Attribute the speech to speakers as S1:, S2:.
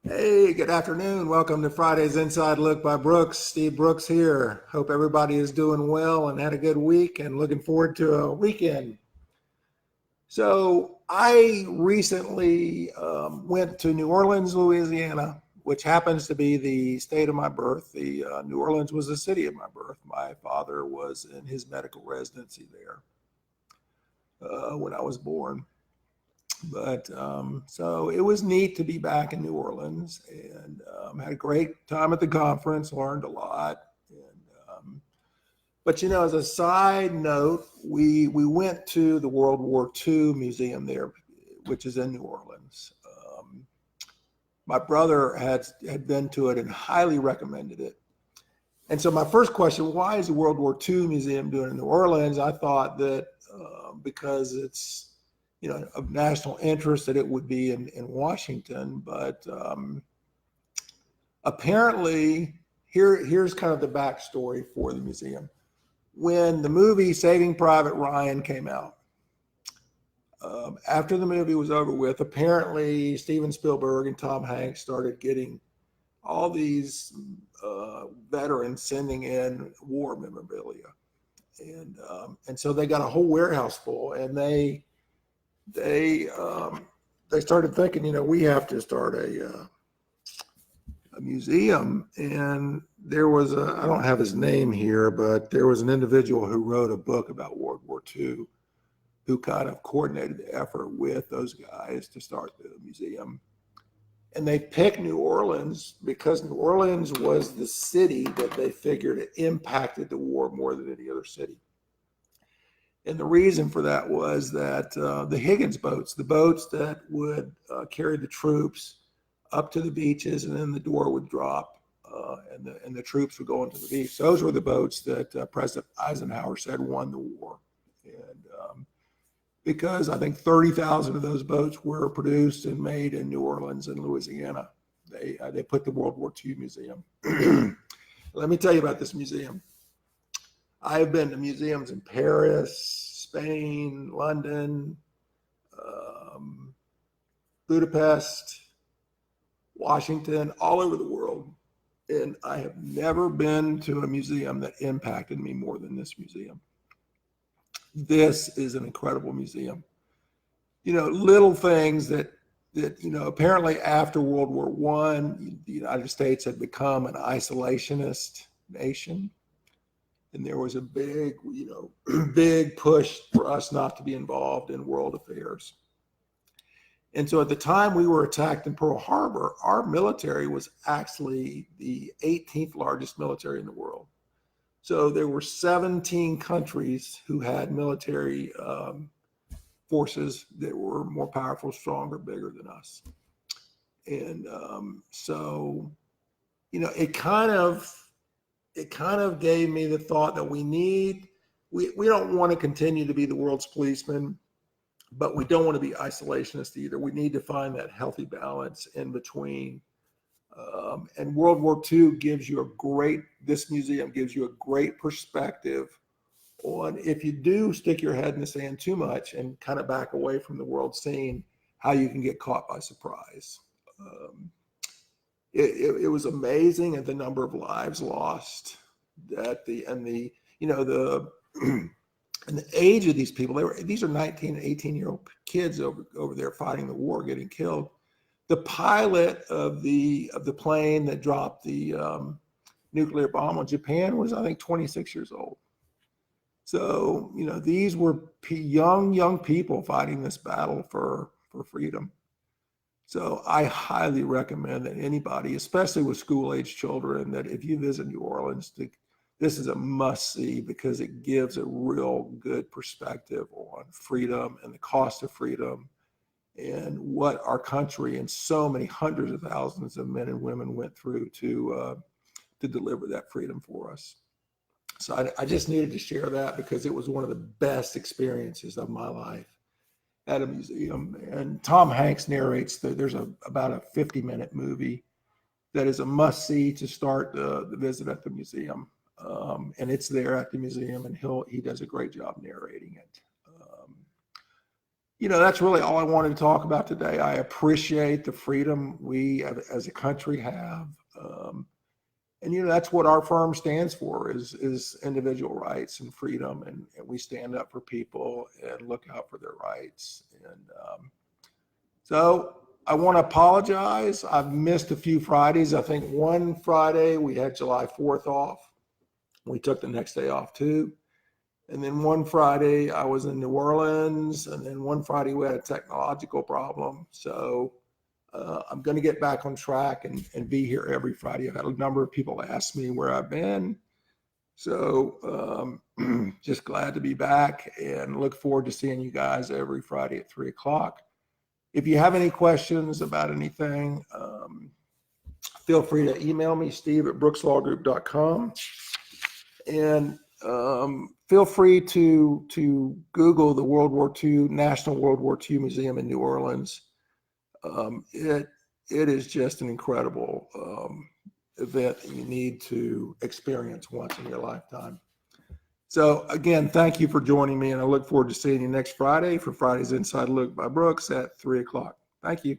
S1: Hey, good afternoon. Welcome to Friday's Inside Look by Brooks. Steve Brooks here. Hope everybody is doing well and had a good week and looking forward to a weekend. So, I recently went to New Orleans, Louisiana, which happens to be the state of my birth. New Orleans was the city of my birth. My father was in his medical residency there when I was born. But so it was neat to be back in New Orleans and had a great time at the conference, learned a lot. But as a side note, we went to the World War II Museum there, which is in New Orleans. My brother had been to it and highly recommended it. And so my first question, why is the World War II Museum doing it in New Orleans? I thought that because it's of national interest that it would be in Washington, but apparently here's kind of the backstory for the museum. When the movie Saving Private Ryan came out, after the movie was over with, apparently Steven Spielberg and Tom Hanks started getting all these veterans sending in war memorabilia, and so they got a whole warehouse full, and they started thinking, we have to start a museum. And there was I don't have his name here, but there was an individual who wrote a book about World War II who kind of coordinated the effort with those guys to start the museum. And they picked New Orleans because New Orleans was the city that they figured it impacted the war more than any other city. And the reason for that was that the Higgins boats, the boats that would carry the troops up to the beaches, and then the door would drop, and the troops would go into the beach. Those were the boats that President Eisenhower said won the war. And because I think 30,000 of those boats were produced and made in New Orleans and Louisiana, they put the World War II Museum. Let me tell you about this museum. I've been to museums in Paris, Spain, London, Budapest, Washington, all over the world. And I have never been to a museum that impacted me more than this museum. This is an incredible museum. Little things that apparently after World War I, the United States had become an isolationist nation. And there was a big, big push for us not to be involved in world affairs. And so at the time we were attacked in Pearl Harbor, our military was actually the 18th largest military in the world. So there were 17 countries who had military forces that were more powerful, stronger, bigger than us. And so, it kind of gave me the thought that we don't want to continue to be the world's policeman, but we don't want to be isolationist either. We need to find that healthy balance in between. And World War II this museum gives you a great perspective on, if you do stick your head in the sand too much and kind of back away from the world scene, how you can get caught by surprise. It was amazing at the number of lives lost, and the age of these people. These are 19 and 18-year-old kids over there fighting the war, getting killed. The pilot of the plane that dropped the nuclear bomb on Japan was, I think, 26 years old. So these were young people fighting this battle for freedom. So I highly recommend that anybody, especially with school-age children, that if you visit New Orleans, this is a must-see because it gives a real good perspective on freedom and the cost of freedom and what our country and so many hundreds of thousands of men and women went through to deliver that freedom for us. So I just needed to share that because it was one of the best experiences of my life at a museum. And Tom Hanks narrates there's about a 50-minute movie that is a must-see to start the visit at the museum. And it's there at the museum, and he does a great job narrating it. That's really all I wanted to talk about today. I appreciate the freedom we as a country have. And that's what our firm stands for is individual rights and freedom. And we stand up for people and look out for their rights. And so I want to apologize. I've missed a few Fridays. I think one Friday we had July 4th off. We took the next day off too. And then one Friday I was in New Orleans. And then one Friday we had a technological problem. So I'm going to get back on track and be here every Friday. I've had a number of people ask me where I've been. So just glad to be back and look forward to seeing you guys every Friday at 3 o'clock. If you have any questions about anything, feel free to email me, steve@brookslawgroup.com. And feel free to Google the National World War II Museum in New Orleans. It is just an incredible event that you need to experience once in your lifetime. So again, thank you for joining me, and I look forward to seeing you next Friday for Friday's Inside Look by Brooks at 3 o'clock. Thank you.